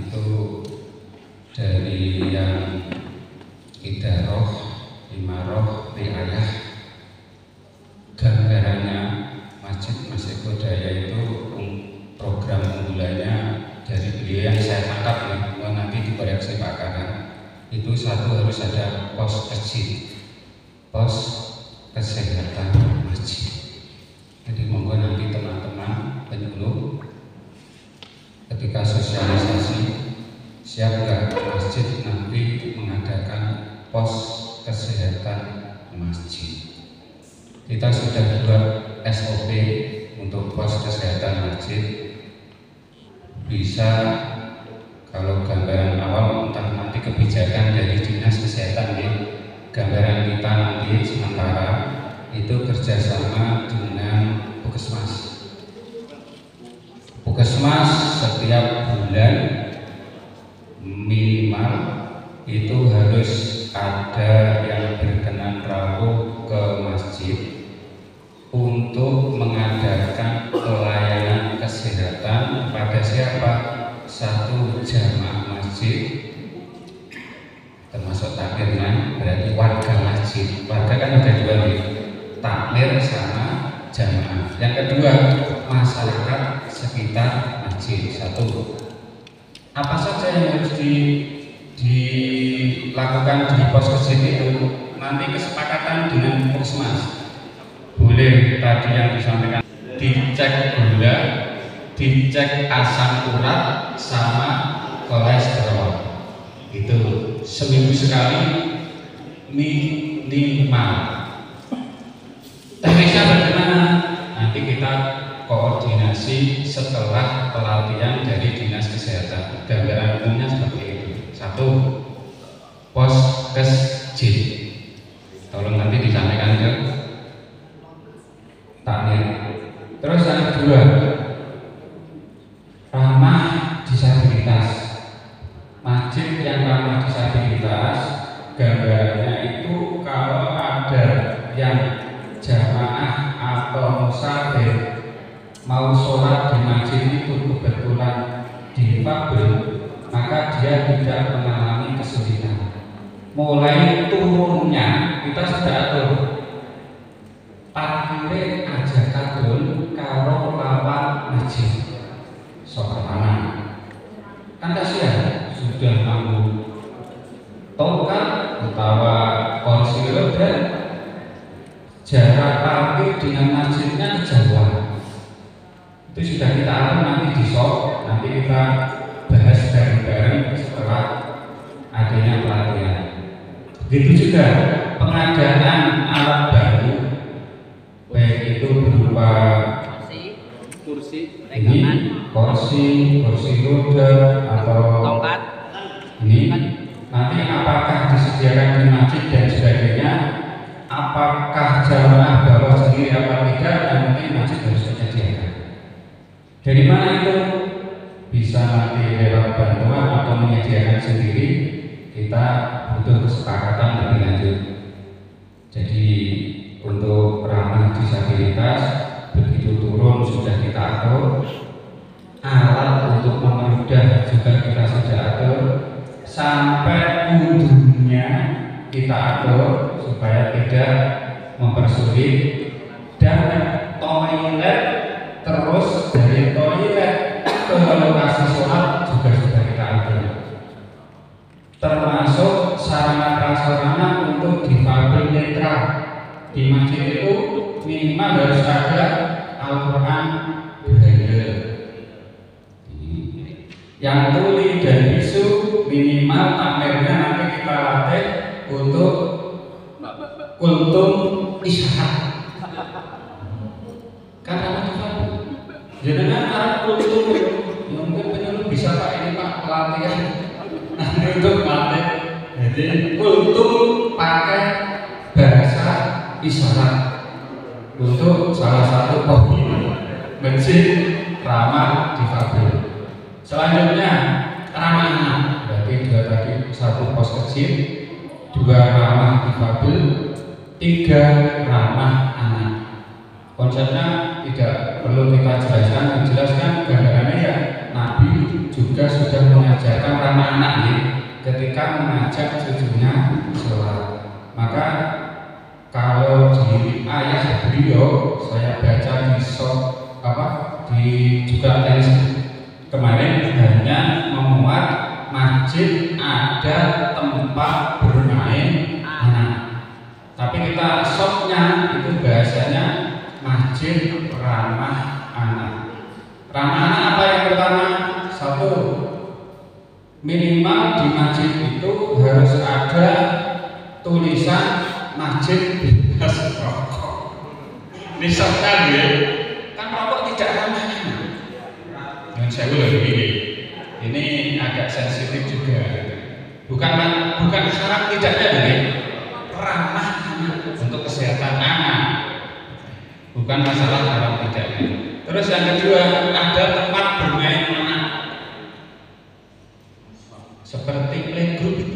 itu dari yang Idaroh, Imaroh, Riayah. Gambarannya Masjid Eko Daya itu program unggulannya dari beliau yang saya tangkap ya, nanti dikoreksi Pak Kanan. Itu satu, harus ada pos masjid, pos kesehatan masjid. Jadi monggo nanti teman-teman penyuluh ketika sosialisasi, siap nggak masjid nanti mengadakan pos kesehatan masjid. Kita sudah buat SOP untuk pos kesehatan masjid. Bisa kalau gambaran awal entah nanti kebijakan dari dinas kesehatan ya, gambaran kita nanti sementara itu kerjasama dengan Puskesmas. Puskesmas setiap bulan minimal itu harus ada yang berkenan rawuh ke masjid untuk mengadakan pelayanan kesehatan pada siapa? Satu, jamaah masjid, termasuk takmirnya, berarti warga masjid. Warga kan ada dua nih, takmir sama jamaah. Yang kedua, masyarakat sekitar masjid. Satu, apa saja yang harus dilakukan di pos masjid itu nanti kesepakatan dengan Puskesmas. Boleh tadi yang disampaikan, dicek gula, dicek asam urat sama kolesterol. Itu seminggu sekali minimal. Teknisnya bagaimana? Nanti kita koordinasi setelah pelatihan dari dinas kesehatan. Gambaran umumnya seperti itu. Satu, pos kesjid. Tolong nanti disampaikan ke takmir. Terus yang kedua, ramah disabilitas. Masjid yang ramah disabilitas, gambarannya itu kalau ada yang jamaah atau musafir mau sholat di masjid itu kebetulan difabel, maka dia tidak mengalami kesulitan. Mulai turunnya kita sudah atur, parkirnya aja kadul karo lawan masjid. So pertama, kan kasihan sudah nanggung tongkat utawa kursi roda, jarak parkir dengan masjidnya kejauhan. Itu sudah kita atur nanti di shop, nanti kita bahas bareng-bareng setelah adanya pelatihan. Begitu juga pengadaan alat baru, baik itu berupa kursi roda atau tongkat. Ini nanti apakah disediakan di masjid dan sebagainya, apakah jamaah bawa sendiri apa tidak, dan mungkin masjid harus menyediakan. Dari mana itu? Bisa nanti lewat bantuan atau menyediakan sendiri, kita butuh kesepakatan lebih lanjut. Jadi untuk ramah disabilitas, begitu turun sudah kita atur, alat untuk mempermudah juga kita sudah atur, sampai ujungnya kita atur supaya tidak mempersulit, dan toilet terus dari toilet ke lokasi sholat juga sudah kita atur, termasuk sarana prasarana untuk difabel netral. Di masjid itu minimal harus ada Al-Quran Braille, yang tuli dan bisu minimal takmirnya nanti kita latih untuk kultum isyarat. Karena difabel, jangan Arab kultum, mungkin penyuluh bisa Pak, ini Pak pelatihan untuk latih. Jadi kultum pakai bahasa isyarat untuk salah satu hobi masjid ramah difabel. Selanjutnya ramah anak, berarti dua tadi, satu pos kecil, dua ramah difabel, tiga ramah anak. Konsepnya tidak perlu kita jelaskan, gambarannya ya Nabi juga sudah mengajar mengajak cucunya sholat. Maka kalau di ayah beliau, saya baca di di juga tenis kemarin, hanya memuat masjid ada tempat bermain anak. Tapi kita shopnya itu bahasanya masjid ramah anak. Ramah anak apa yang pertama? Satu, minimal di masjid itu harus ada tulisan masjid bebas rokok. Ini shopnya ya, kan rokok tidak ramah anak. Dan saya ulang ini agak sensitif juga. Bukan haram tidaknya ini ramah anak untuk kesehatan anak. Bukan masalah haram tidaknya. Terus yang kedua, ada tempat bermain anak seperti playgroup.